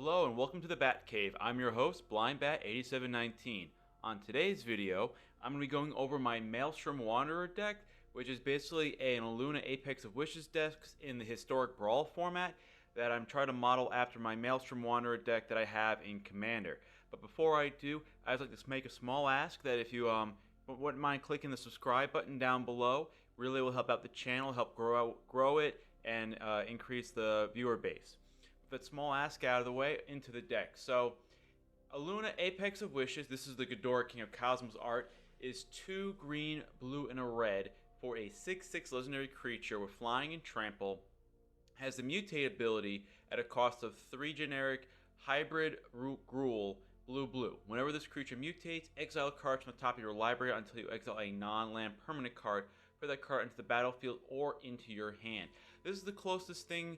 Hello and welcome to the Bat Cave. I'm your host, BlindBat8719. On today's video, I'm going to be going over my Maelstrom Wanderer deck, which is basically an Illuna Apex of Wishes deck in the Historic Brawl format that I'm trying to model after my Maelstrom Wanderer deck that I have in Commander. But before I do, I'd like to make a small ask that if you wouldn't mind clicking the subscribe button down below, really will help out the channel, help grow it, and increase the viewer base. With that small ask out of the way, into the deck. So, Illuna Apex of Wishes, this is the Ghidorah King of Cosmos art, is 2 green, blue, and a red for a 6/6 legendary creature with flying and trample. Has the mutate ability at a cost of 3 generic hybrid Gruul, blue. Whenever this creature mutates, exile cards from the top of your library until you exile a non-land permanent card for that card into the battlefield or into your hand. This is the closest thing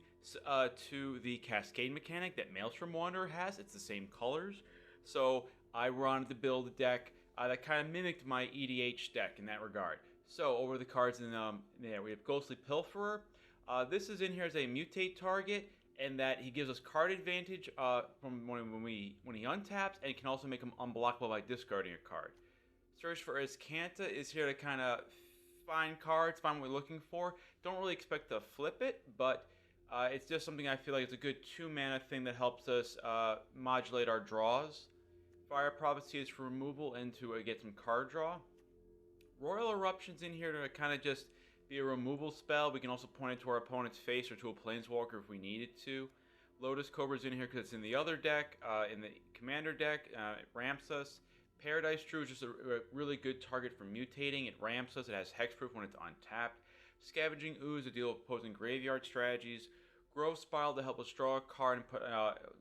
to the Cascade mechanic that Maelstrom Wanderer has. It's the same colors. So I wanted to build a deck that kind of mimicked my EDH deck in that regard. So over the cards, in there we have Ghostly Pilferer. This is in here as a mutate target, and that he gives us card advantage from when he untaps, and can also make him unblockable by discarding a card. Search for Azcanta is here to kind of find cards, find what we're looking for. Don't really expect to flip it, but it's just something I feel like it's a good 2-mana thing that helps us modulate our draws. Fire Prophecy is for removal and to get some card draw. Royal Eruption's in here to kind of just be a removal spell. We can also point it to our opponent's face or to a Planeswalker if we needed to. Lotus Cobra's in here because it's in the other deck, in the Commander deck. It ramps us. Paradise True is just a really good target for mutating. It ramps us. It has hexproof when it's untapped. Scavenging Ooze to deal with opposing graveyard strategies. Grove Spiral to help us draw a card and put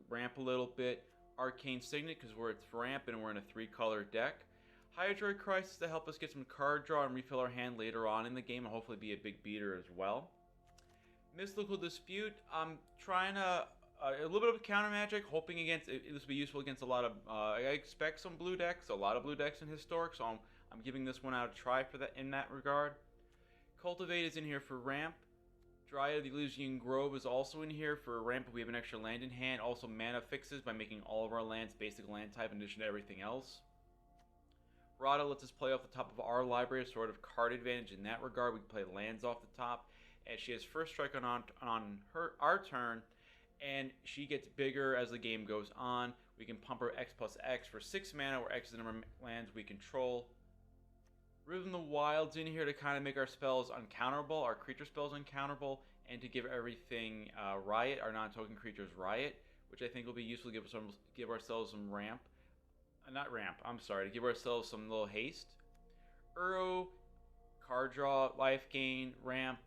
ramp a little bit. Arcane Signet because it's ramp and we're in a 3-color deck. Hydroid Crisis to help us get some card draw and refill our hand later on in the game and hopefully be a big beater as well. Mystical Dispute, I'm trying to a little bit of a counter magic, hoping against this will be useful against a lot of. I expect some blue decks, a lot of blue decks in Historic, so I'm giving this one out a try for that in that regard. Cultivate is in here for ramp. Dryad of the Elysian Grove is also in here for ramp if we have an extra land in hand. Also mana fixes by making all of our lands basic land type in addition to everything else. Rada lets us play off the top of our library, sort of card advantage in that regard. We can play lands off the top, and she has first strike on our turn. And she gets bigger as the game goes on. We can pump her X+X for 6 mana, where X is the number of lands we control. Rhythm the Wild's in here to kind of make our spells uncounterable, our creature spells uncounterable, and to give everything Riot, our non-token creatures Riot, which I think will be useful to give ourselves some ramp. To give ourselves some little haste. Uro, card draw, life gain, ramp,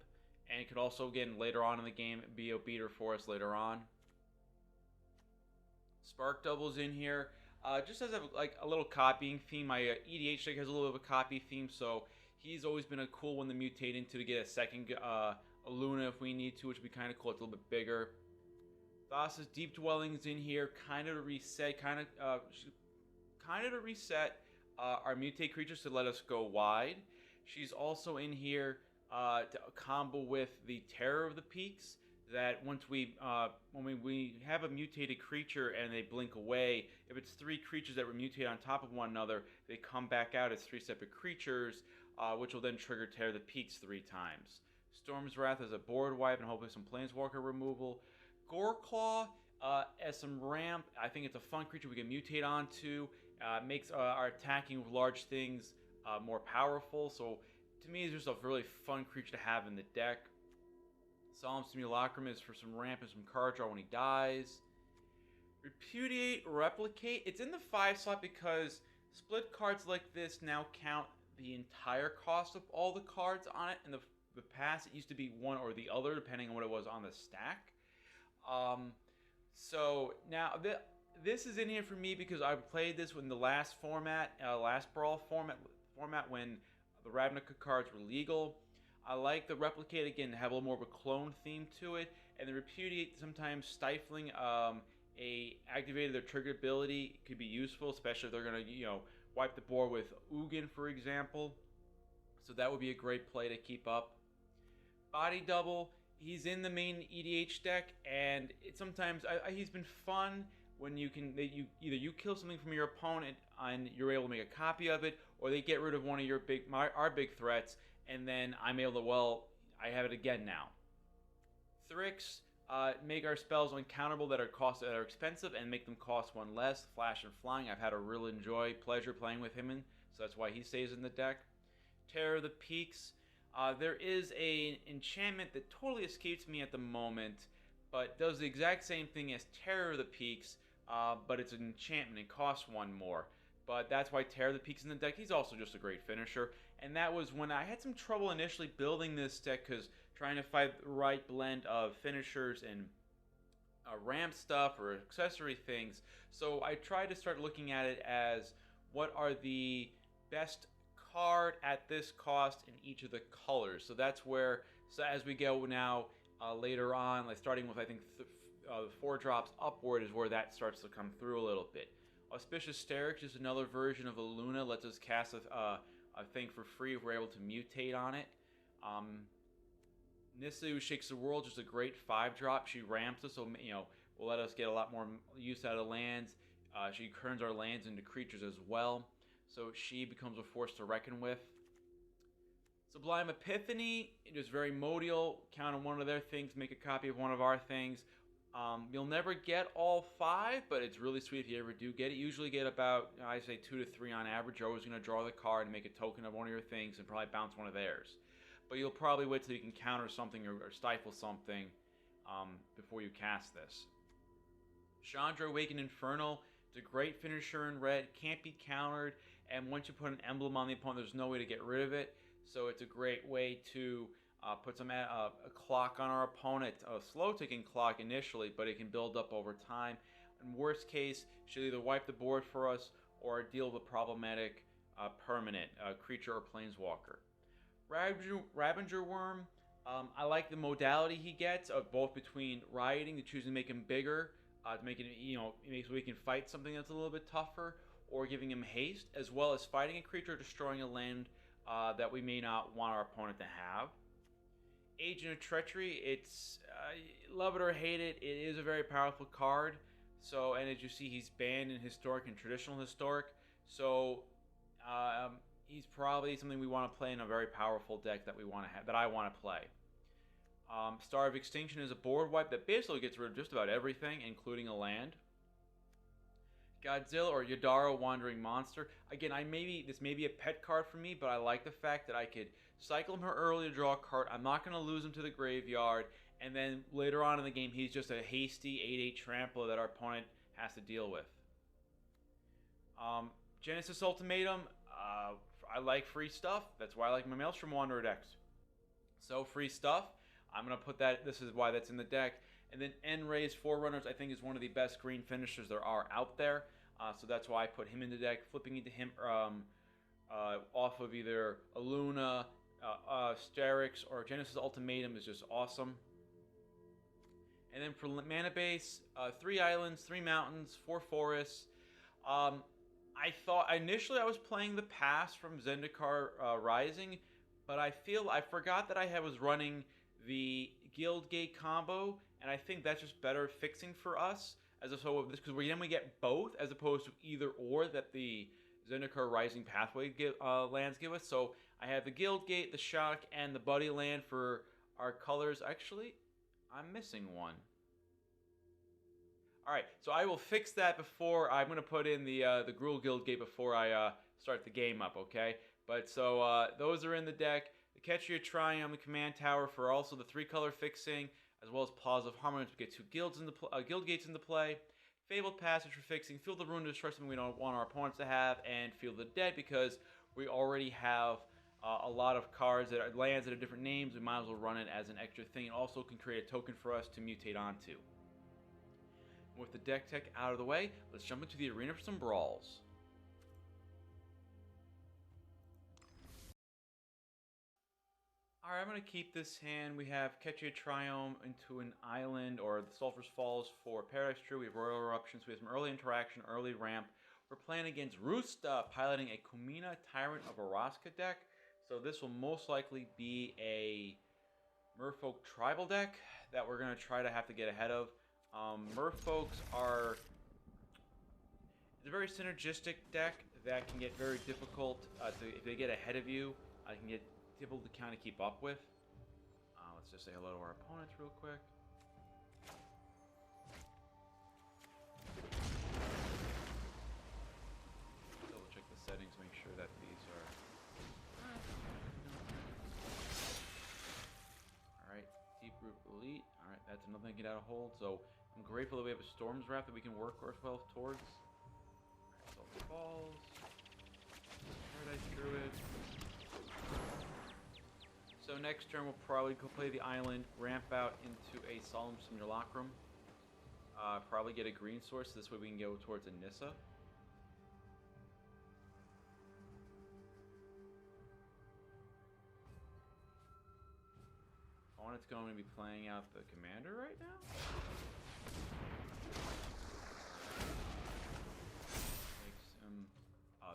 and it could also, again, later on in the game, be a beater for us later on. Spark Double's in here. Just as a little copying theme. My EDH deck has a little bit of a copy theme, so he's always been a cool one to mutate into to get a second Illuna if we need to, which would be kind of cool. It's a little bit bigger. Thassa's Deep Dwelling's in here, kind of to reset, our mutate creatures to let us go wide. She's also in here to combo with the Terror of the Peaks, that once when we have a mutated creature and they blink away, if it's 3 creatures that were mutated on top of one another, they come back out as 3 separate creatures, which will then trigger Terror of the Peaks 3 times. Storm's Wrath as a board wipe and hopefully some Planeswalker removal. Goreclaw as some ramp. I think it's a fun creature we can mutate onto. Makes our attacking with large things more powerful. So to me, it's just a really fun creature to have in the deck. Solemn Simulacrum is for some ramp and some card draw when he dies. Repudiate, Replicate. It's in the 5 slot because split cards like this now count the entire cost of all the cards on it. In the past, it used to be one or the other, depending on what it was on the stack. So now this is in here for me because I played this in the last format, last Brawl format when the Ravnica cards were legal. I like the Replicate, again, to have a little more of a clone theme to it, and the Repudiate, sometimes stifling activated or triggered ability could be useful, especially if they're going to, wipe the board with Ugin, for example. So that would be a great play to keep up. Body Double, he's in the main EDH deck, and sometimes he's been fun when either you kill something from your opponent and you're able to make a copy of it, or they get rid of one of your our big threats, and then I'm able to, well, I have it again now. Thrix make our spells uncounterable that are expensive and make them cost one less. Flash and Flying, I've had a real pleasure playing with him, so that's why he stays in the deck. Terror of the Peaks. There is an enchantment that totally escapes me at the moment, but does the exact same thing as Terror of the Peaks, but it's an enchantment. It costs one more. But that's why Terror of the Peaks in the deck. He's also just a great finisher. And that was when I had some trouble initially building this deck, because trying to find the right blend of finishers and ramp stuff or accessory things. So I tried to start looking at it as what are the best card at this cost in each of the colors. So that's where, so as we go now later on, like starting with I think the 4 drops upward is where that starts to come through a little bit. Auspicious Sterix is another version of Illuna, lets us cast a thing for free if we're able to mutate on it. Nissa, who shakes the world, just a great 5-drop. She ramps us, so will let us get a lot more use out of lands. She turns our lands into creatures as well, so she becomes a force to reckon with. Sublime Epiphany, it is very modial. Count on one of their things, make a copy of one of our things. You'll never get all 5, but it's really sweet if you ever do get it. You usually get about, I say 2 to 3 on average. You're always going to draw the card and make a token of one of your things and probably bounce one of theirs. But you'll probably wait till you can counter something or stifle something before you cast this. Chandra Awakened Infernal, it's a great finisher in red, can't be countered, and once you put an emblem on the opponent, there's no way to get rid of it. So it's a great way to put a clock on our opponent, a slow-ticking clock initially, but it can build up over time. In worst case, she'll either wipe the board for us or deal with a problematic permanent creature or planeswalker. Ravager Worm, I like the modality he gets of both between rioting to choose to make him bigger, to make it, so we can fight something that's a little bit tougher, or giving him haste, as well as fighting a creature or destroying a land that we may not want our opponent to have. Agent of Treachery, it's love it or hate it, it is a very powerful card. So, and as you see, he's banned in Historic and Traditional Historic. So, he's probably something we want to play in a very powerful deck that we want to have, that I want to play. Star of Extinction is a board wipe that basically gets rid of just about everything, including a land. Godzilla or Yadara Wandering Monster. Again, this may be a pet card for me, but I like the fact that I could cycle him early to draw a card. I'm not going to lose him to the graveyard, and then later on in the game, he's just a hasty 8/8 trampler that our opponent has to deal with. Genesis Ultimatum. I like free stuff. That's why I like my Maelstrom Wanderer decks. So free stuff. I'm going to put that, this is why that's in the deck. And then N-Rays Forerunners, I think, is one of the best green finishers there are out there. So that's why I put him in the deck. Flipping into him off of either Illuna, Sterix, or Genesis Ultimatum is just awesome. And then for mana base, 3 islands, 3 mountains, 4 forests. I thought initially I was playing the pass from Zendikar Rising, but I forgot that I was running the Guildgate combo, and I think that's just better fixing for us as a so of this, because then we get both as opposed to either or that the Zendikar Rising pathway lands give us. So I have the Guildgate, the Shock, and the Buddy land for our colors. Actually, I'm missing one. Alright, so I will fix that before I'm going to put in the Gruul Guildgate before I start the game up, okay? But so those are in the deck. The Ketria Triumph, the Command Tower for also the 3-color fixing, as well as Pause of Harmony to get 2 Guildgates into play. Fabled Passage for fixing, Field the Ruin to destroy something we don't want our opponents to have, and Field the Dead because we already have a lot of cards that are lands that have different names. We might as well run it as an extra thing. It also can create a token for us to mutate onto. With the deck tech out of the way, let's jump into the arena for some brawls. Alright, I'm going to keep this hand. We have Ketria Triumph into an island, or the Sulfur Falls for Paradise True. We have Royal Eruptions. We have some early interaction, early ramp. We're playing against Roozsta, piloting a Kumena Tyrant of Orazca deck. So this will most likely be a Merfolk tribal deck that we're going to try to have to get ahead of. Merfolks are a very synergistic deck that can get very difficult if they get ahead of you. Can get difficult to kind of keep up with. Let's just say hello to our opponents real quick. Double check the settings, make sure that these are. All right, Deep Root Elite. All right, that's another thing to get out of hold. So I'm grateful that we have a Storm's Wrath that we can work ourselves towards. Sulfur Falls. Paradise Druid. So next turn we'll probably go play the island, ramp out into a Solemn Simulacrum. Probably get a green source, this way we can go towards a Nissa. Opponent's going to be playing out the commander right now.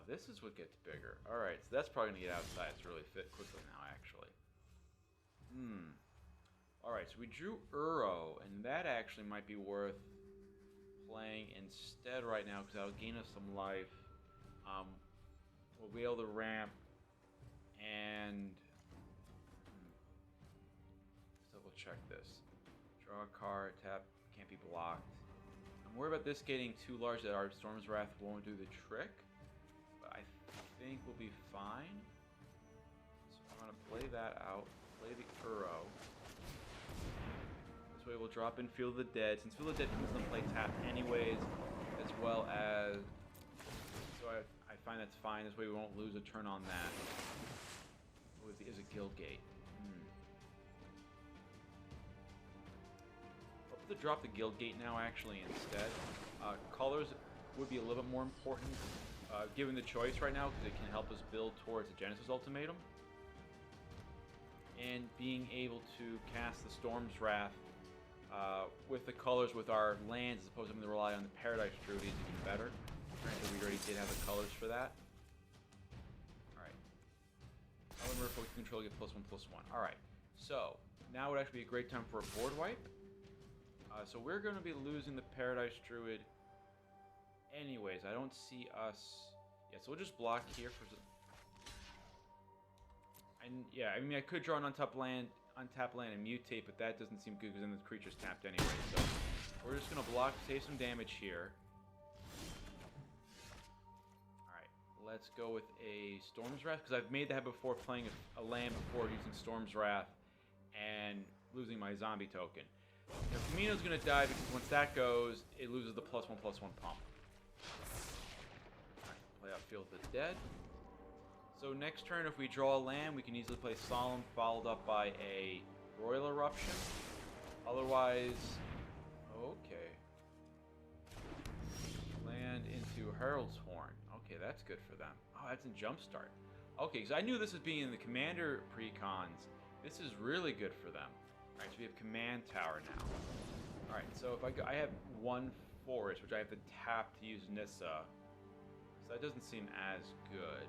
This is what gets bigger. Alright, so that's probably going to get outside. It's really fit quickly now, actually. Alright, so we drew Uro, and that actually might be worth playing instead right now, because that'll gain us some life. We'll be able to ramp, and... Let's double check this. Draw a card, tap, can't be blocked. I'm worried about this getting too large that our Storm's Wrath won't do the trick. I think we'll be fine. So I'm going to play that out. Play the Uro. This way we'll drop in Field of the Dead. Since Field of the Dead comes into play tap anyways, as well as... So I find that's fine. This way we won't lose a turn on that. Is a Guildgate. I'll put the drop the Guildgate now actually instead. Colors would be a little bit more important. Given the choice right now, because it can help us build towards a Genesis Ultimatum. And being able to cast the Storm's Wrath with the colors with our lands, as opposed to having to rely on the Paradise Druid, is even better. Granted, we already did have the colors for that. Alright. However, focus control get +1/+1. Alright, so now would actually be a great time for a board wipe. So we're going to be losing the Paradise Druid. Anyways, I don't see us... Yeah, so we'll just block here for... And yeah, I mean, I could draw an untap land and mutate, but that doesn't seem good because then the creature's tapped anyway. So we're just going to block, save some damage here. Alright, let's go with a Storm's Wrath, because I've made that before playing a land before using Storm's Wrath and losing my zombie token. Now, Kumena's going to die because once that goes, it loses the +1/+1 pump. Play out Field of the Dead. So next turn, if we draw a land, we can easily play Solemn, followed up by a Royal Eruption. Otherwise, okay. Land into Herald's Horn. Okay, that's good for them. Oh, that's in Jumpstart. Okay, because I knew this was being in the Commander precons. This is really good for them. Alright, so we have Command Tower now. Alright, so if I have one forest, which I have to tap to use Nissa. So that doesn't seem as good.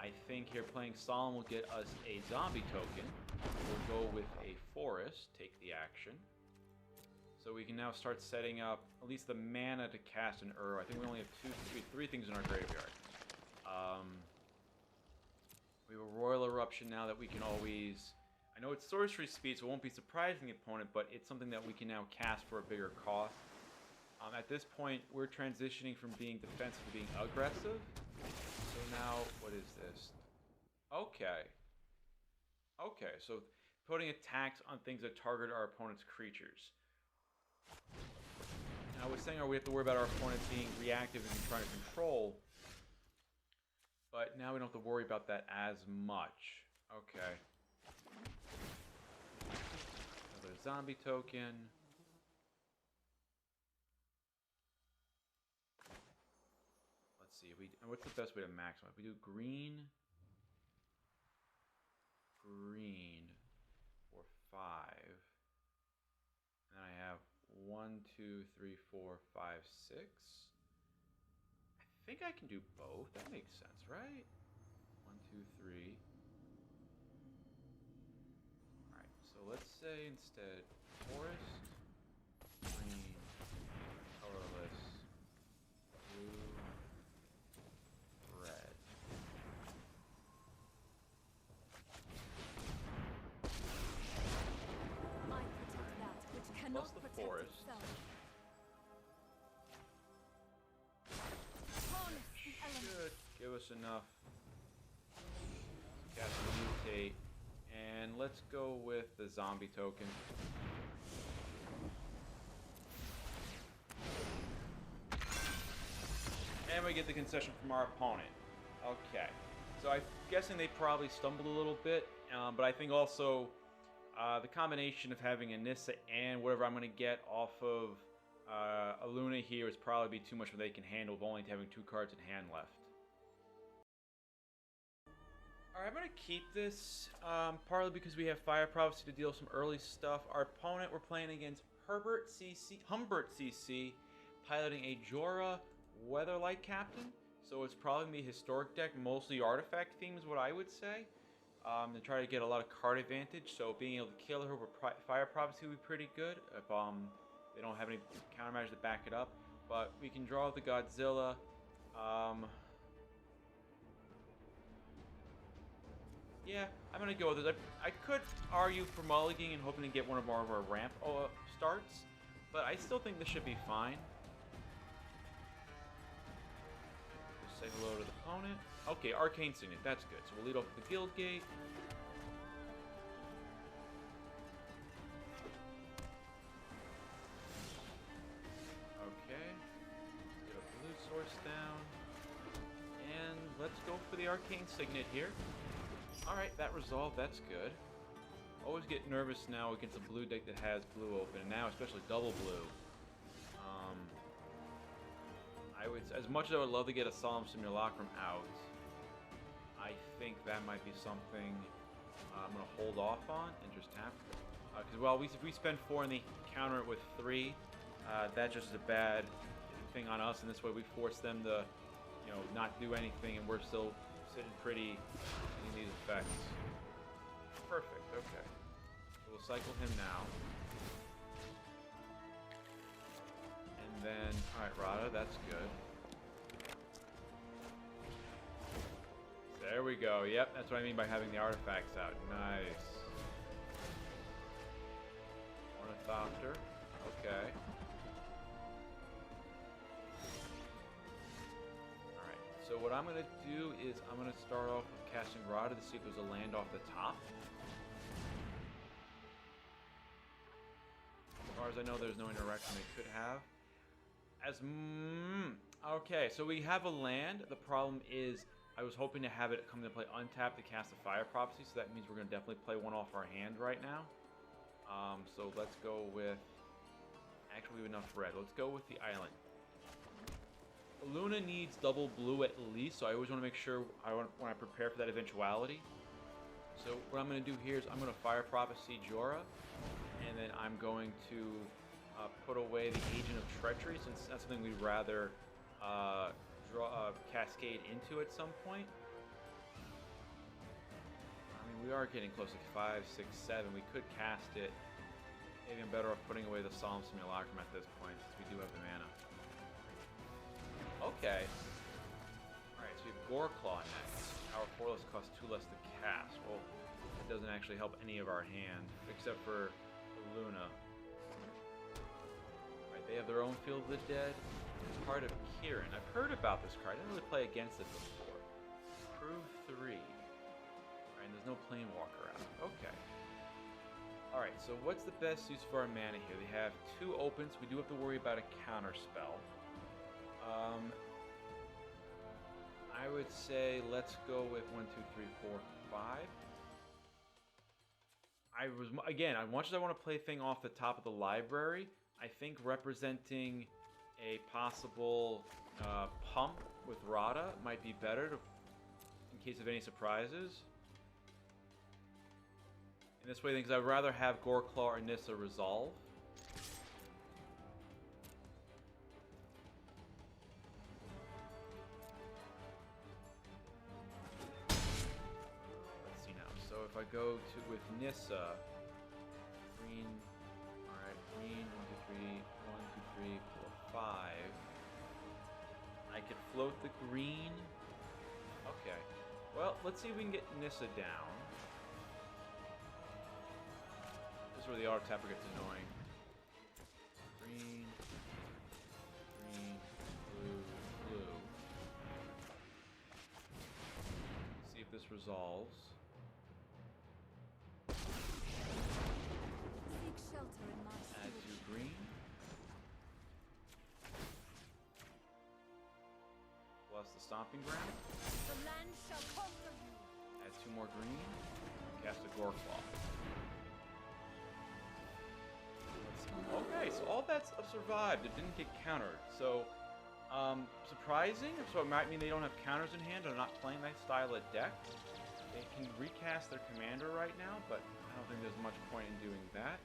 I think here playing Solemn will get us a zombie token. We'll go with a forest, take the action. So we can now start setting up at least the mana to cast an Uro. I think we only have three things in our graveyard. We have a Royal Eruption now that we can always... I know it's sorcery speed, so it won't be surprising the opponent, but it's something that we can now cast for a bigger cost. At this point, we're transitioning from being defensive to being aggressive. So now, what is this? Okay. Okay, so putting attacks on things that target our opponent's creatures. Now, I was saying we have to worry about our opponent being reactive and trying to control. But now we don't have to worry about that as much. Okay. Another zombie token. Let's see. What's the best way to maximize? We do green for 5. And I have 1, 2, 3, 4, 5, 6. I think I can do both. That makes sense, right? 1, 2, 3. Alright, so let's say instead forest, green, colorless, forest. Should give us enough. Cast a mutate. And let's go with the zombie token. And we get the concession from our opponent. Okay. So I'm guessing they probably stumbled a little bit. But I think also the combination of having a Nissa and whatever I'm going to get off of Illuna here is probably be too much what they can handle with only having 2 cards in hand left. Alright, I'm going to keep this, partly because we have Fire Prophecy to deal with some early stuff. Our opponent, we're playing against HumbertCC, piloting a Jhoira Weatherlight captain. So it's probably going to be a historic deck, mostly artifact theme is what I would say. To try to get a lot of card advantage, so being able to kill her with Fire Prophecy would be pretty good if they don't have any countermeasures to back it up. But we can draw the Godzilla. Yeah, I'm going to go with this. I could argue for mulliganing and hoping to get one of our ramp starts, but I still think this should be fine. Say hello to the opponent. Okay, Arcane Signet, that's good. So we'll lead off with the Guild Gate. Okay. Get a blue source down. And let's go for the Arcane Signet here. Alright, that resolved, that's good. Always get nervous now against a blue deck that has blue open, and now especially double blue. As much as I would love to get a Solemn Simulacrum out, I think that might be something I'm going to hold off on and just tap. Because, well, if we spend 4 and they counter it with 3, that just is a bad thing on us, and this way we force them to, you know, not do anything, and we're still sitting pretty in these effects. Perfect, okay. So we'll cycle him now. And then, alright, Rada, that's good. There we go, yep, that's what I mean by having the artifacts out. Nice. Ornithopter, okay. Alright, so what I'm going to do is I'm going to start off with casting Rada to see if there's a land off the top. As far as I know, there's no interaction they could have. Okay, so we have a land. The problem is I was hoping to have it come to play untapped to cast a Fire Prophecy, so that means we're going to definitely play one off our hand right now. So let's go with... Actually, we have enough red. Let's go with the island. Illuna needs double blue at least, so I always want to make sure when I prepare for that eventuality. So what I'm going to do here is I'm going to Fire Prophecy Jhoira, and then I'm going to put away the Agent of Treachery, since that's something we'd rather cascade into at some point. I mean, we are getting close to 5, 6, 7. We could cast it. Maybe I'm better off putting away the Solemn Simulacrum at this point, since we do have the mana. Okay. Alright, so we have Goreclaw next. Our 4 less costs 2 less to cast. Well, it doesn't actually help any of our hand, except for Illuna. Right, they have their own Field of the Dead. Part of Kieran. I've heard about this card. I didn't really play against it before. Prove 3. Alright, and there's no Planewalker out. Okay. Alright, so what's the best use for our mana here? They have 2 opens. We do have to worry about a counter spell. I would say let's go with 1, 2, 3, 4, 5. Again, as much as I want to play a thing off the top of the library, I think representing a possible pump with Rada might be better in case of any surprises. In this way, because I'd rather have Goreclaw or Nissa resolve. Let's see now. So if I go to with Nissa, green. All right, green. 1, 2, 3. 1, 2, 3, 4, 5. I could float the green. Okay. Well, let's see if we can get Nissa down. This is where the auto tapper gets annoying. resolves. Seek shelter in my Add 2 green. Plus the stomping ground. The land shall conquer you. Add 2 more green. Cast a Gorklaw. Okay, so all that's survived. It didn't get countered. So, surprising. So it might mean they don't have counters in hand. They're not playing that style of deck. They can recast their commander right now, but I don't think there's much point in doing that.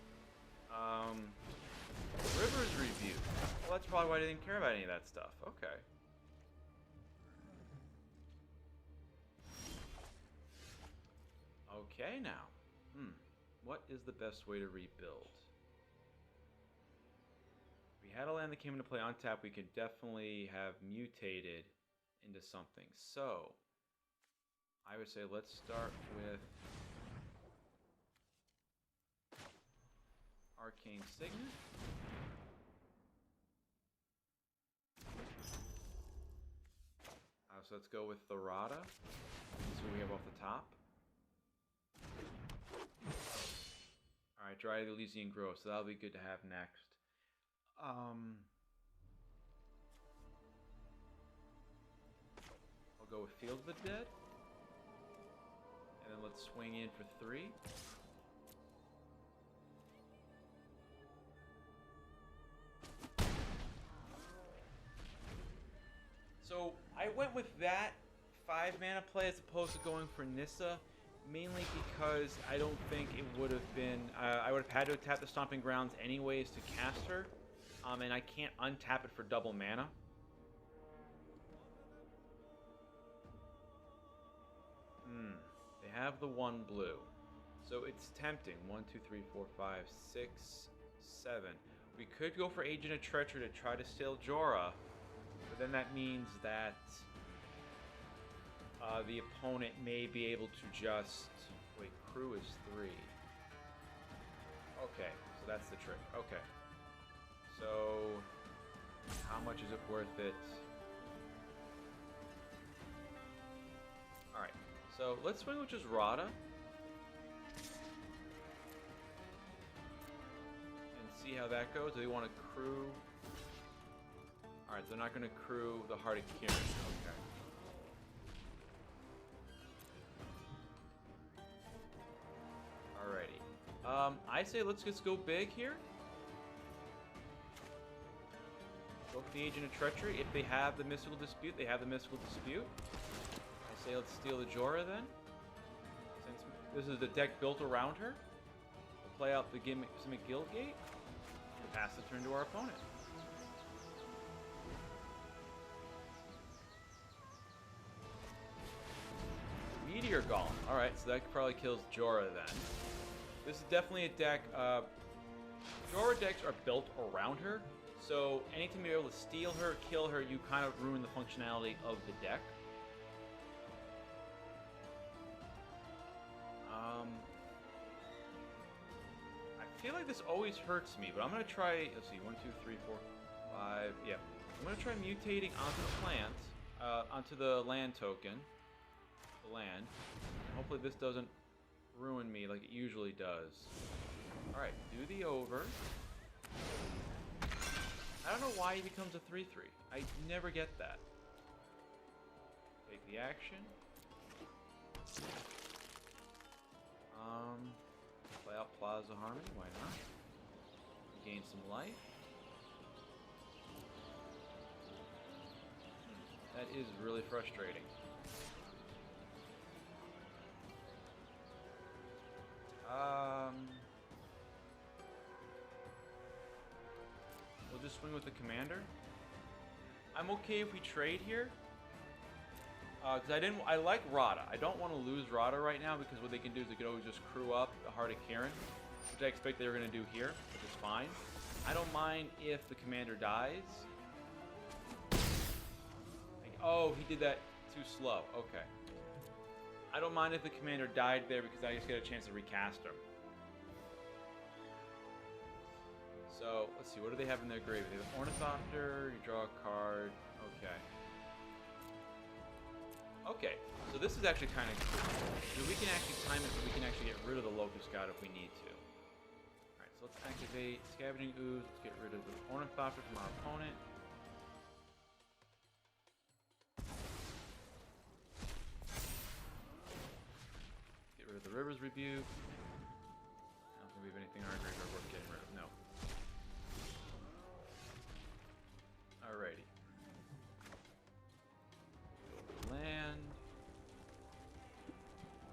Rivers Review. Well, that's probably why they didn't care about any of that stuff. Okay. Okay, now. What is the best way to rebuild? If we had a land that came into play on tap, we could definitely have mutated into something. So, I would say let's start with Arcane Signet. So let's go with Thorada. This is what we have off the top. Alright, Dry the Elysian Grove, so that'll be good to have next. I'll go with Field of the Dead. And then let's swing in for 3. So I went with that 5 mana play as opposed to going for Nissa, mainly because I don't think it would have been. I would have had to tap the Stomping Grounds anyways to cast her, and I can't untap it for double mana. They have the 1 blue, so it's tempting. 1, 2, 3, 4, 5, 6, 7. We could go for Agent of Treachery to try to steal Jhoira. But then that means that the opponent may be able to just... Wait, crew is 3. Okay, so that's the trick. Okay. So, how much is it worth it? Alright, so let's swing with just Rada. And see how that goes. Do they want to crew... Alright, they're not going to crew the Heart of Kieran. Okay. Alrighty. I say let's just go big here. Go for the Agent of Treachery. If they have the Mystical Dispute, they have the Mystical Dispute. I say let's steal the Jhoira then. Since this is the deck built around her. We'll play out the Simic Guildgate. We'll pass the turn to our opponent. Meteor Golem. Alright, so that probably kills Jhoira then. This is definitely a deck. Jhoira decks are built around her, so anytime you're able to steal her, kill her, you kind of ruin the functionality of the deck. I feel like this always hurts me, but I'm going to try, let's see, 1, 2, 3, 4, 5, yeah. I'm going to try mutating onto the plant, onto the land token. Land. Hopefully this doesn't ruin me like it usually does. Alright, do the over. I don't know why he becomes a 3-3. I never get that. Take the action. Play out Plaza Harmony, why not? Gain some life. That is really frustrating. We'll just swing with the commander. I'm okay if we trade here. Because I like Rada. I don't want to lose Rada right now because what they can do is they can always just crew up the Heart of Kieran, which I expect they were going to do here, which is fine. I don't mind if the commander dies. Like, oh, he did that too slow. Okay. I don't mind if the commander died there because I just get a chance to recast him. So, let's see, what do they have in their grave? They have an Ornithopter, you draw a card, okay. Okay, so this is actually kind of cool. So we can actually time it so we can actually get rid of the Locus God if we need to. Alright, so let's activate Scavenging Ooze. Let's get rid of the Ornithopter from our opponent. Get rid of the River's Rebuke. I don't think we have anything in our graveyard worth getting rid of. No. Alrighty. Land.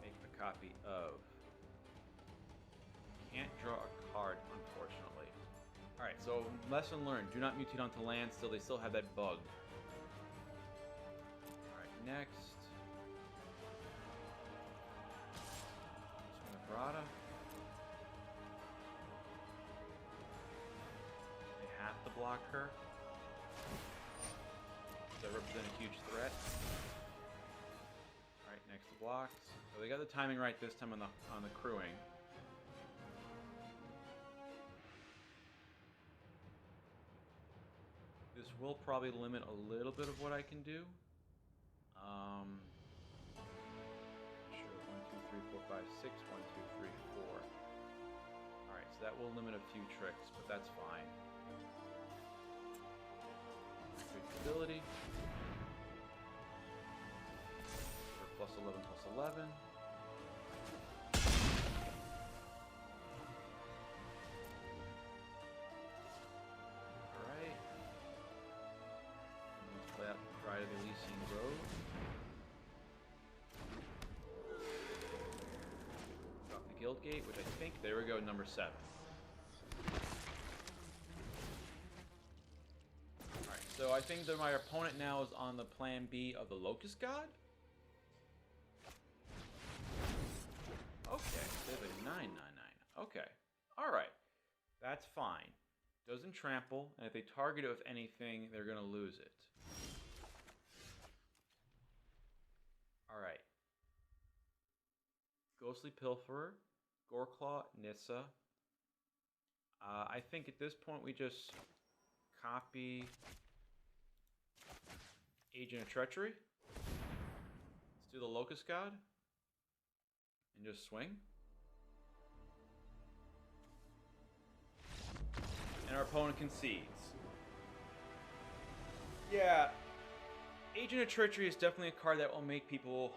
Make a copy of. Can't draw a card, unfortunately. Alright, so lesson learned. Do not mutate onto land still. They still have that bug. Alright, next. Swing They have to block her. Does that represent a huge threat? Alright, next to blocks. So they got the timing right this time on the crewing. This will probably limit a little bit of what I can do. Sure, 1, 2, 3, 4, 5, 6, 1, 2, 3, 4. Alright, so that will limit a few tricks, but that's fine. Ability. Plus 11, plus 11. Alright. Let's play out Pride of the Elysian Grove. Drop the Guild Gate, which I think, there we go, number 7. So I think that my opponent now is on the plan B of the Locus God. Okay, they have a 9/9/9. Okay, all right, that's fine. Doesn't trample, and if they target it with anything, they're gonna lose it. All right. Ghostly Pilferer, Goreclaw, Nissa. I think at this point we just copy Agent of Treachery. Let's do the Locust God. And just swing. And our opponent concedes. Yeah. Agent of Treachery is definitely a card that will make people,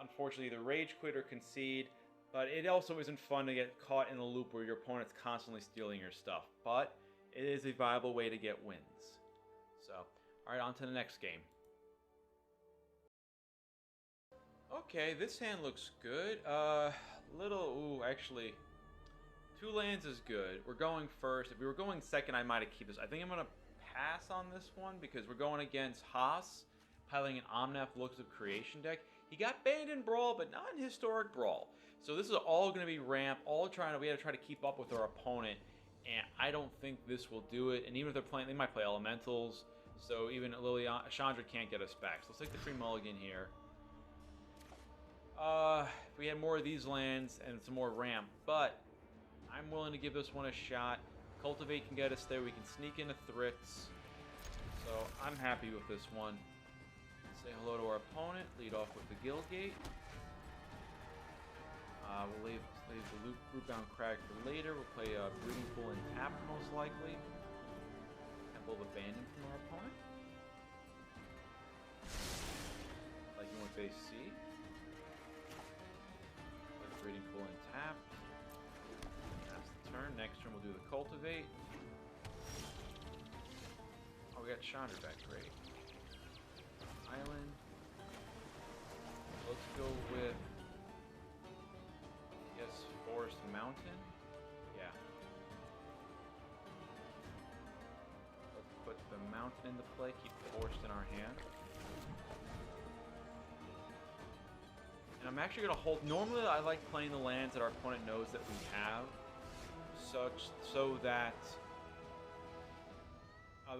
unfortunately, either rage quit or concede. But it also isn't fun to get caught in a loop where your opponent's constantly stealing your stuff. But it is a viable way to get wins. So, alright, on to the next game. Okay, this hand looks good. Actually, 2 lands is good. We're going first. If we were going second, I might have kept this. I think I'm going to pass on this one because we're going against Haus, piling an Omnath Locus of Creation deck. He got banned in Brawl, but not in Historic Brawl. So this is all going to be ramp, we had to try to keep up with our opponent, and I don't think this will do it. And even if they're playing, they might play Elementals, so even Chandra can't get us back. So let's take the free mulligan here. If we had more of these lands and some more ramp, but I'm willing to give this one a shot. Cultivate can get us there. We can sneak into Thrits. So I'm happy with this one. Say hello to our opponent. Lead off with the Guild Gate. We'll leave the Rootbound Crag for later. We'll play Breeding Pool and Tap most likely. Temple of Abandon from our opponent. Liking what they see. Breeding Pool and Tap. That's the turn. Next turn we'll do the Cultivate. Oh, we got Chandra back. Great. Island. Let's go with, I guess, Forest Mountain. Yeah. Let's put the mountain into play. Keep the forest in our hand. And I'm actually going to hold... Normally, I like playing the lands that our opponent knows that we have, so that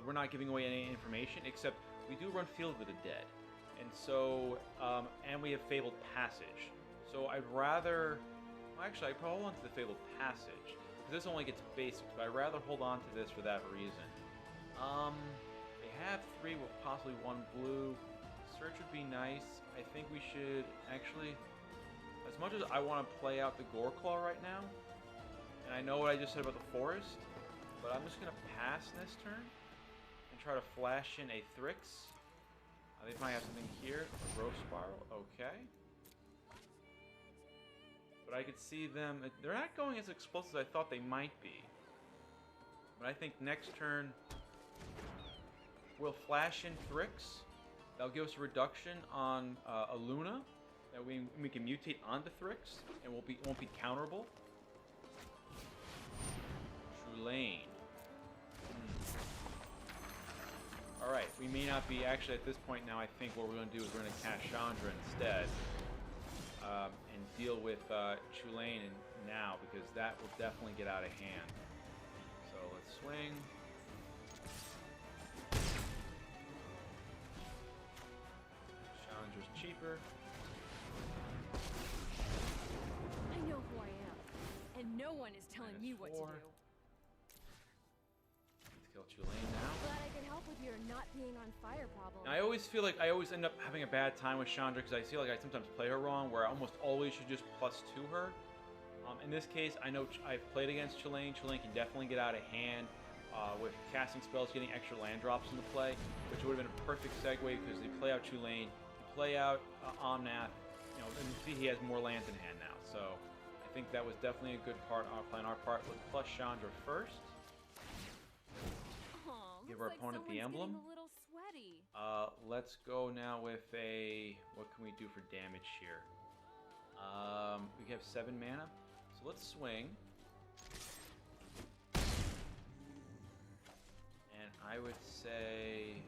we're not giving away any information, except we do run Field of the Dead. And so, and we have Fabled Passage. So I'd rather... Well, actually, I'd probably hold on to the Fabled Passage, because this only gets basics, but I'd rather hold on to this for that reason. They have 3 with possibly 1 blue. Search would be nice. I think we should actually, as much as I want to play out the Goreclaw right now, and I know what I just said about the forest, but I'm just going to pass this turn and try to flash in a Thrix. They might have something here. A Growth Spiral. Okay. But I could see them. They're not going as explosive as I thought they might be. But I think next turn we'll flash in Thrix. That'll give us a reduction on Illuna. That we can mutate onto Thrix and won't be counterable. Chulane. Alright, we may not be, actually at this point now, I think what we're going to do is we're going to cast Chandra instead. And deal with Chulane now, because that will definitely get out of hand. So let's swing. Chandra's cheaper. I know who I am, and no one is telling me what to do. Kill Chulane now. Glad I could help with your not being on fire problem. Now, I always feel like I always end up having a bad time with Chandra because I feel like I sometimes play her wrong, where I almost always should just +2 her. In this case, I know I've played against Chulane. Chulane can definitely get out of hand with casting spells, getting extra land drops into play, which would have been a perfect segue because they play out Chulane, they play out Omnath, you know, and you see he has more lands in hand now. So I think that was definitely a good part on our part with plus Chandra first. Give our opponent the emblem. A little sweaty. Let's go now with a. What can we do for damage here? We have 7 mana, so let's swing. And I would say,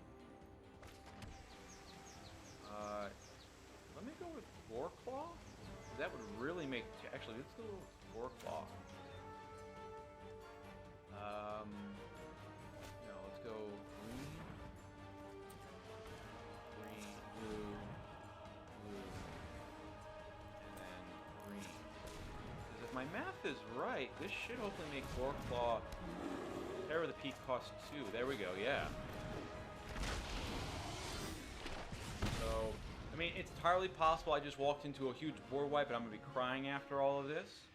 let me go with Goreclaw. That would really make. Actually, let's go with Goreclaw. Go green, blue, and then green. Because if my math is right, this should hopefully make Goreclaw Terror the Peak cost 2. There we go, yeah. So, I mean, it's entirely possible I just walked into a huge board wipe and I'm going to be crying after all of this.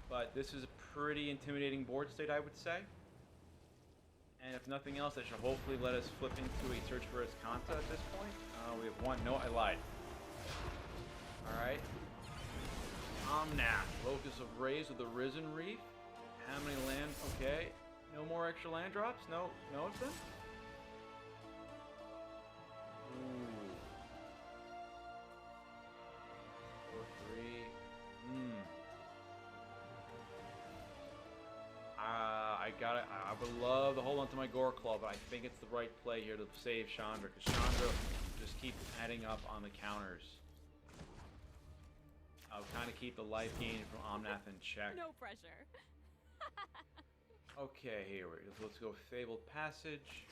But this is a pretty intimidating board state, I would say. And if nothing else, that should hopefully let us flip into a search for Azcanta at this point. We have 1. No, I lied. Alright. Omnath. Locus of Rays with the Risen Reef. How many land? Okay. No more extra land drops? No. No, it's them? Ooh. 4-3. I got it. I would love to hold on to my Goreclaw, but I think it's the right play here to save Chandra, because Chandra just keeps adding up on the counters. I'll kind of keep the life gain from Omnath in check. No pressure. Okay, here we go. Let's go Fabled Passage.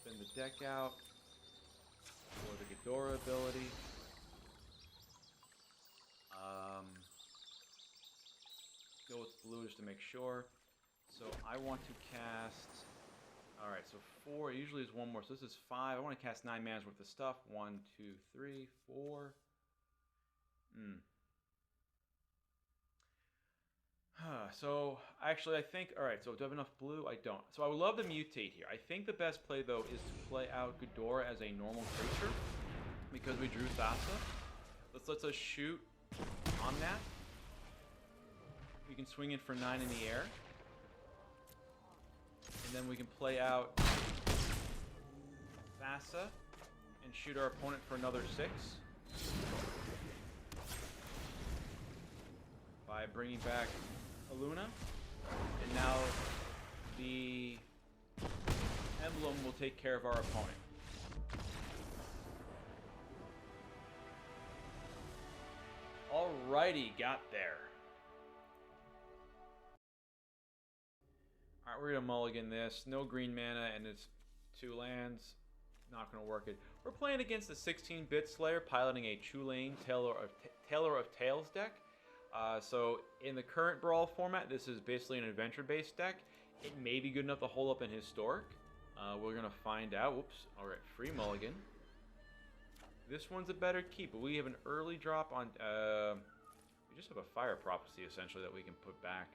Spin the deck out for the Ghidorah ability. Go with blue just to make sure. So I want to cast. Alright, so 4 usually is 1 more. So this is 5. I want to cast 9 mana's worth of stuff. 1, 2, 3, 4. So actually I think, alright, so do I have enough blue? I don't. So I would love to mutate here. I think the best play though is to play out Ghidorah as a normal creature, because we drew Thassa. Let's us shoot Omnath. We can swing it for 9 in the air. And then we can play out Thassa and shoot our opponent for another 6. By bringing back Illuna. And now the emblem will take care of our opponent. Alrighty, got there. Alright, we're going to mulligan this. No green mana, and it's 2 lands. Not going to work it. We're playing against the 16-bit Slayer, piloting a Chulane Tailor of Tales deck. So in the current Brawl format, this is basically an adventure-based deck. It may be good enough to hold up in Historic. We're going to find out. Whoops. Alright, free mulligan. this one's a better keep, but we have an early drop on... we just have a Fire Prophecy, essentially, that we can put back.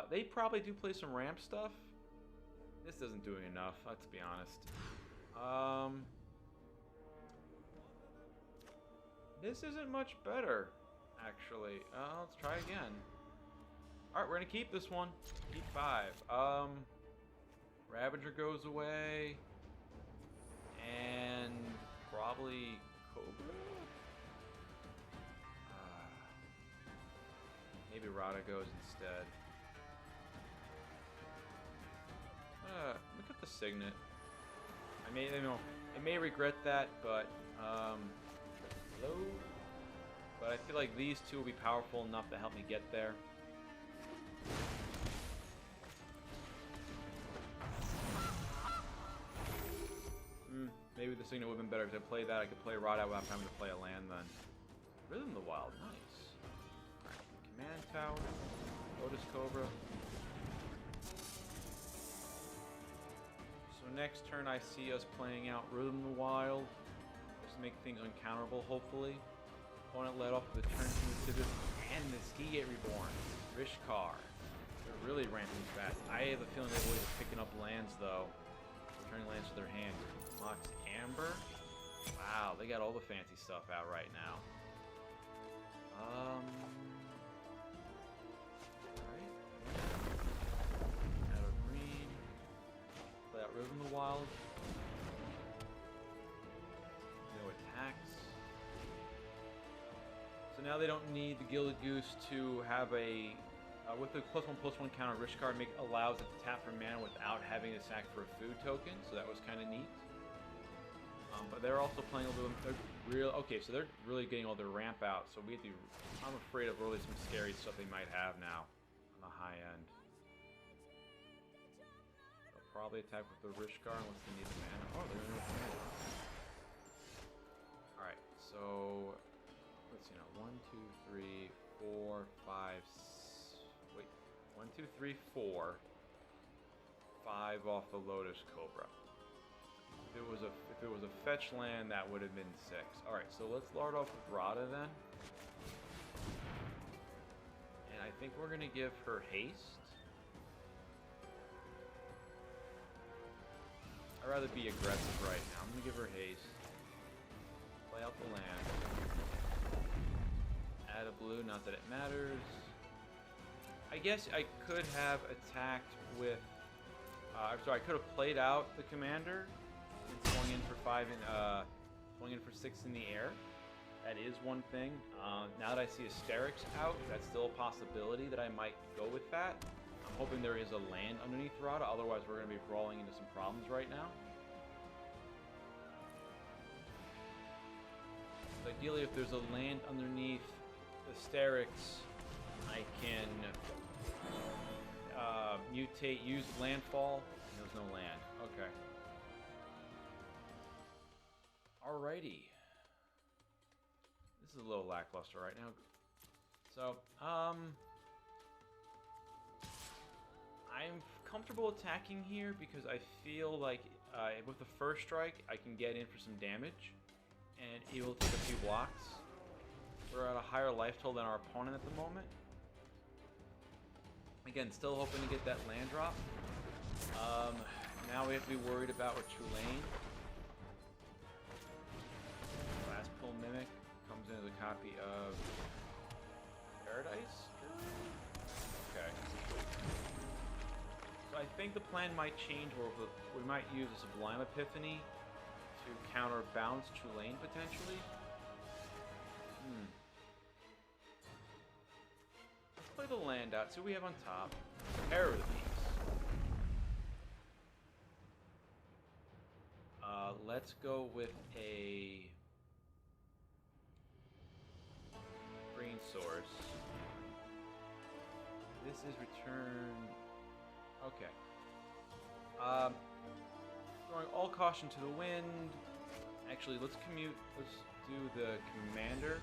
They probably do play some ramp stuff. This isn't doing enough, let's be honest. This isn't much better, actually. Let's try again. Alright, we're gonna keep this one. Keep 5. Ravager goes away. And probably Cobra? Maybe Rada goes instead. Look at the Signet. I may regret that, but hello? But I feel like these two will be powerful enough to help me get there. Maybe the Signet would have been better. If I played that, I could play Rada without having to play a land then. Rhythm of the Wild, nice. Alright, Command Tower, Lotus Cobra. So next turn I see us playing out Rhythm of the Wild. Just make things uncounterable, hopefully. Opponent let off with the turn to and the Ski Gate Reborn. Rishkar. They're really ramping fast. I have a feeling they're always picking up lands though. Returning lands to their hand. Mox Amber. Wow, they got all the fancy stuff out right now. Alright. Add a green. Play out Rhythm of the Wild. No attacks. So now they don't need the Gilded Goose to have a... with the +1/+1 counter, Rishkar allows it to tap for mana without having to sack for a food token, so that was kind of neat. But they're also playing a little. Okay, so they're really getting all their ramp out. So we have to. I'm afraid of really some scary stuff they might have now on the high end. They'll probably attack with the Rishkar unless they need the mana. Oh, they're gonna go mana. All right, so let's see now. 1, 2, 3, 4, 5. Wait, 1, 2, 3, 4. 5 off the Lotus Cobra. If it was a fetch land, that would have been 6. All right, so let's lord off with Rada then. And I think we're gonna give her haste. I'd rather be aggressive right now. I'm gonna give her haste. Play out the land. Add a blue, not that it matters. I guess I could have attacked with. Sorry, I could have played out the commander. And swung in for 5 and swung in for 6 in the air. That is one thing. Now that I see Asterix out, that's still a possibility that I might go with that. I'm hoping there is a land underneath Rada, otherwise we're going to be brawling into some problems right now. So ideally, if there's a land underneath Asterix, I can mutate, use landfall. There's no land. Okay. Alrighty. This is a little lackluster right now. So, I'm comfortable attacking here because I feel like with the first strike, I can get in for some damage, and it will take a few blocks. We're at a higher life total than our opponent at the moment. Again, still hoping to get that land drop. Now we have to be worried about with Chulane. Last pull Mimic comes in as a copy of Paradise? Okay. So I think the plan might change where we might use a Sublime Epiphany to counterbalance Chulane potentially. Let's play the land out. See what we have on top. Terror of the Beast. Let's go with a green source. This is return. Okay. Throwing all caution to the wind. Actually, let's commute. Let's do the commander.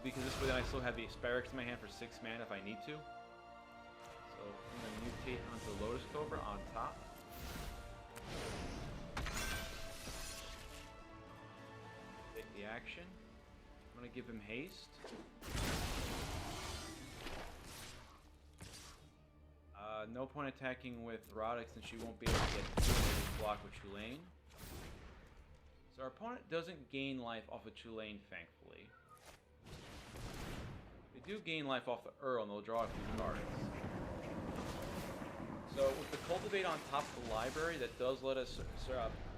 Because this way then I still have the Asparagus in my hand for 6 mana if I need to. So I'm going to mutate onto the Lotus Cobra on top. action. I'm going to give him haste. No point attacking with Roddick since she won't be able to get through this block with Chulane. So our opponent doesn't gain life off of Chulane, thankfully. They do gain life off the Earl, and they'll draw a few cards. So with the Cultivate on top of the library, that does let us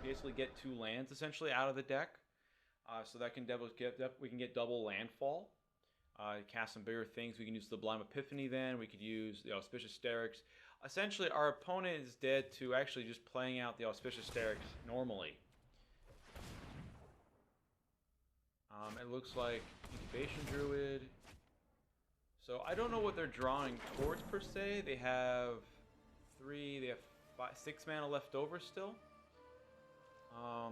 basically get 2 lands essentially out of the deck. So that can we can get double landfall. Cast some bigger things. We can use the Sublime Epiphany then. We could use the Auspicious Sterix. Essentially, our opponent is dead to actually just playing out the Auspicious Sterix normally. It looks like Incubation Druid. So I don't know what they're drawing towards per se. They have 6 mana left over still. I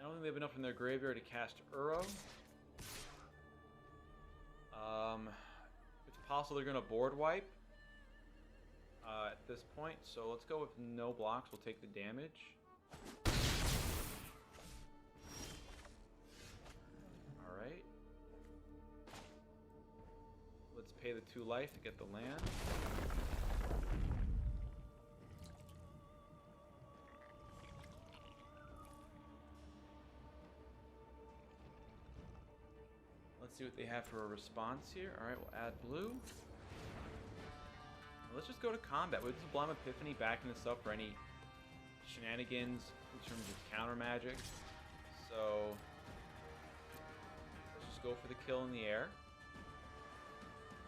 don't think they have enough in their graveyard to cast Uro. It's possible they're going to board wipe at this point, so let's go with no blocks. We'll take the damage. Alright. Let's pay the 2 life to get the land. Let's see what they have for a response here. Alright, we'll add blue. Let's just go to combat. We'll just Sublime Epiphany backing this up for any shenanigans in terms of counter magic. So let's just go for the kill in the air.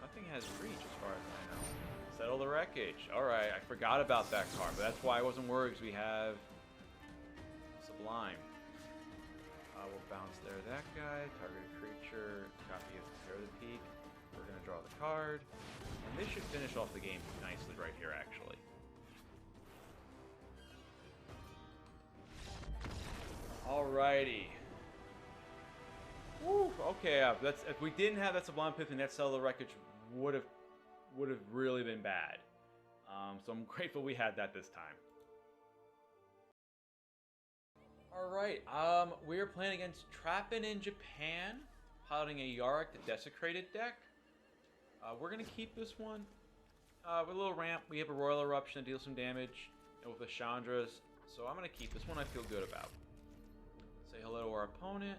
Nothing has reach as far as I know. Settle the Wreckage. Alright, I forgot about that card, but that's why I wasn't worried, because we have Sublime. We'll bounce there that guy. Targeted creature. Copy of Tear the Peak. We're going to draw the card. And this should finish off the game nicely right here, actually. Alrighty. Woo, okay, if we didn't have that Sublime Epiphany, that Settle the Wreckage would have really been bad. So I'm grateful we had that this time. Alright, we are playing against TrappinInJapan, piloting a Yarok, the Desecrated deck. We're going to keep this one. With a little ramp, we have a Royal Eruption to deal some damage, and with the Chandras, so I'm going to keep this one. I feel good about. Say hello to our opponent.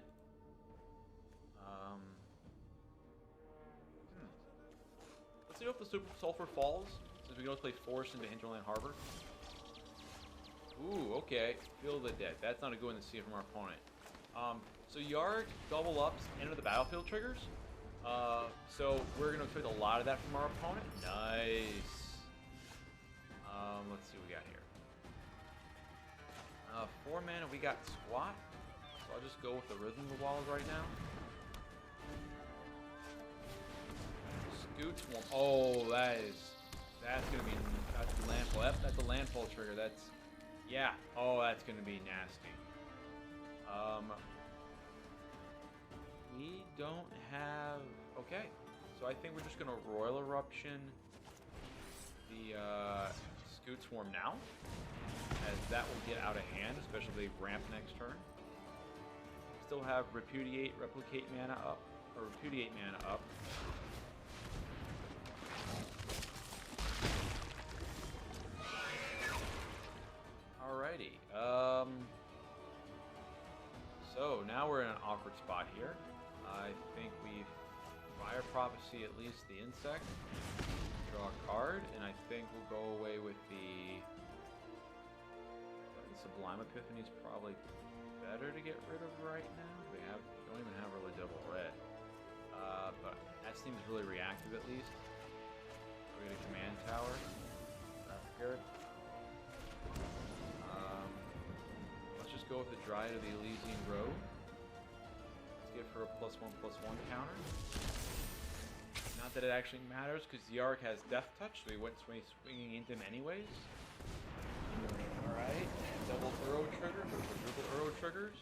Let's see if the Sulfur Falls, since we can also play Force into Hinterland Harbor. Ooh, okay. Feel the Dead. That's not a good one to see from our opponent. So Yarok double ups enter the battlefield triggers. So we're going to expect a lot of that from our opponent. Nice. Let's see what we got here. 4 mana, we got Squat. So I'll just go with the Rhythm of the Walls right now. Scoot Swarm. Oh, that's going to be, that's the landfall. That's a landfall trigger. That's, yeah. Oh, that's going to be nasty. We don't have... Okay. So I think we're just going to Royal Eruption the Scoot Swarm now, as that will get out of hand, especially if they ramp next turn. Still have Replicate mana up, or Repudiate mana up. Alrighty. So now we're in an awkward spot here. I think we Fire Prophecy at least the insect. Draw a card, and I think we'll go away with the Sublime Epiphany is probably better to get rid of right now. We don't even have really double red. But that seems really reactive at least. We get a command tower. That's good. Let's just go with the Dryad of the Elysian Road. Let's give her a +1/+1 counter. Not that it actually matters, because Yarok has Death Touch, so he went swinging into him anyways. Alright, double Uro triggers, or quadruple Uro triggers.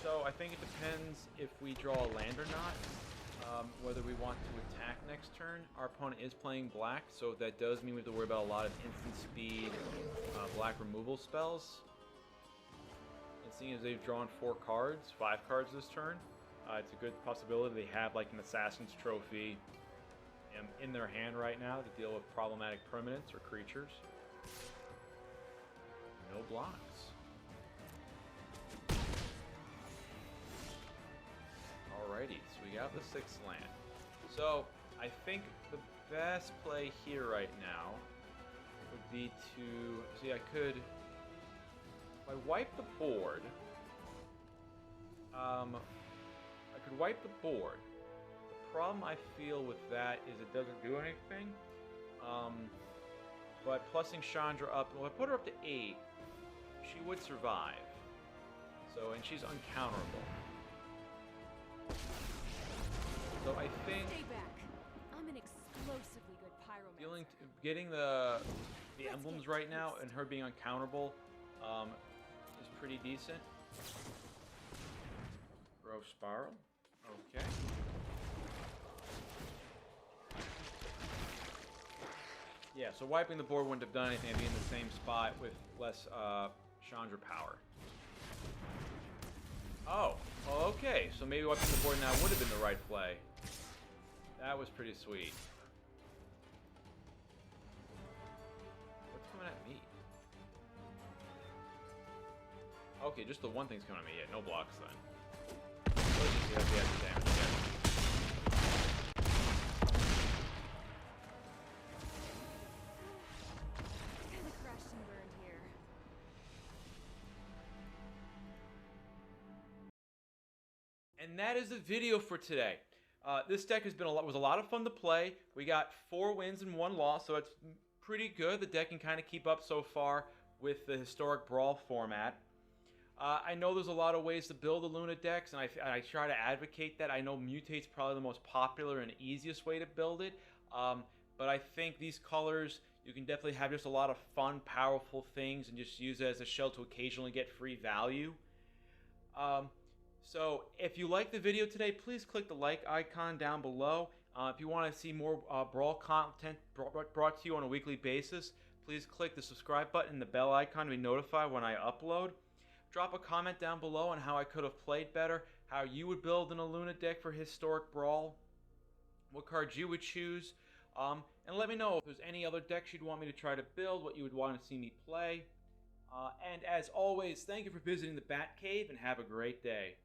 So I think it depends if we draw a land or not. whether we want to attack next turn. Our opponent is playing black, so that does mean we have to worry about a lot of instant speed black removal spells. And seeing as they've drawn 5 cards this turn, it's a good possibility they have like an Assassin's Trophy in their hand right now to deal with problematic permanents or creatures. No blocks. Alrighty, so we got the 6th land. So, I think the best play here right now would be to... See, I could... If I wipe the board... I could wipe the board. The problem I feel with that is it doesn't do anything. But plussing Chandra up... Well, if I put her up to 8, she would survive. So, and she's uncounterable. So I think Stay back. I'm an explosively good pyromancer. Getting the emblems right now and her being uncounterable is pretty decent. Grove Spiral. Okay. Yeah, so wiping the board wouldn't have done anything. I'd be in the same spot with less Chandra power. Oh, okay. So maybe wiping the board now would have been the right play. That was pretty sweet. What's coming at me? Okay, just the one thing's coming at me. Yeah, no blocks then. Let's just see how he has the damage again. Kinda crashed and burned here. And that is the video for today. This deck has been was a lot of fun to play. We got 4 wins and 1 loss, so it's pretty good. The deck can kind of keep up so far with the Historic Brawl format. I know there's a lot of ways to build Illuna decks, and I try to advocate that. I know Mutate's probably the most popular and easiest way to build it, but I think these colors, you can definitely have just a lot of fun, powerful things, and just use it as a shell to occasionally get free value. So if you liked the video today, please click the like icon down below. If you want to see more Brawl content brought to you on a weekly basis, please click the subscribe button and the bell icon to be notified when I upload. Drop a comment down below on how I could have played better, how you would build an Illuna deck for Historic Brawl, what cards you would choose, and let me know if there's any other decks you'd want me to try to build, what you would want to see me play. And as always, thank you for visiting the Bat Cave and have a great day.